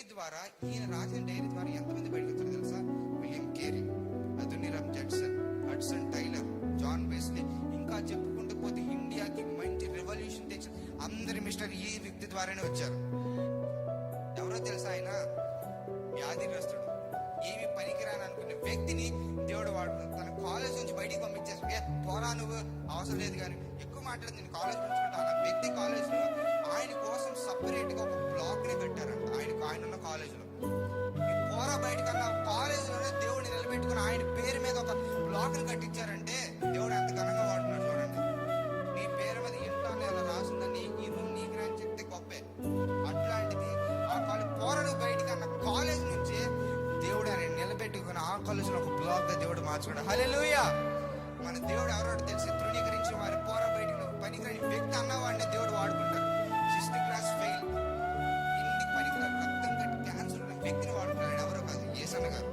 Dairy ద్వారా, ఈయన రాసిన డైరీ ద్వారా ఎంతమంది బయటకు వచ్చారు తెలుసా? William Carey, Adoniram Judson, Hudson Taylor, John Wesley, ఇంకా చెప్పుకుంటూ పోతే ఇండియాకి మంచి రెవల్యూషన్ తెచ్చిన అందరి మిస్టర్ ఈ వ్యక్తి ద్వారానే వచ్చారు. ఎవరో తెలుసా? ఆయన వ్యాధిగ్రస్తుడు, ఏమి పనికిరాని అనుకునే వ్యక్తిని దేవుడు వాడుకున్నాడు. తన కాలేజ్ నుంచి బయటికి పంపించేసి, పోరా నువ్వు అవసరం లేదు కానీ ఎక్కువ మాట్లాడి నేను కాలేజ్ పెంచుకుంటాను. ఆ వ్యక్తి కాలేజ్ లో ఆయన కోసం సపరేట్ గా ఒక బ్లాక్ ని కట్టారంట. ఆయన ఉన్న కాలేజ్ లో పోరా బయటకన్నా కాలేజ్ లోనే దేవుడిని నిలబెట్టుకుని ఆయన పేరు మీద ఒక బ్లాక్ ని కట్టించారంటే దేవుడు ఎంత ఘనంగా వాడుతున్నాడు చూడండి. నీ పేరు మీద ఇంట్లో అలా రాసిందని ఈ రూమ్ నీకు అని చెప్తే గొప్పే. అట్లాంటిది ఆ కాలేజ్ పోరాడు బయటకన్నా కాలేజ్ నుంచి దేవుడు ఆయన నిలబెట్టుకుని ఆ కాలేజ్ లో ఒక బ్లాక్ గా దేవుడు మార్చుకున్నాడు. హల్లెలూయా. మన దేవుడు ఎవరో తెలిసి తృణీకరించి వారి పోరా బయటకు పనికిరాని వ్యక్తి అన్నవాడిని దేవుడు వాడుకుంటారు. 6th క్లాస్ ఫెయిల్, ఇంటికి పనికిరాని రక్తం కట్టి క్యాన్సర్ ఉన్న వ్యక్తిని వాడుకున్నాడు. ఎవరో కాదు, యేసన్న గారు.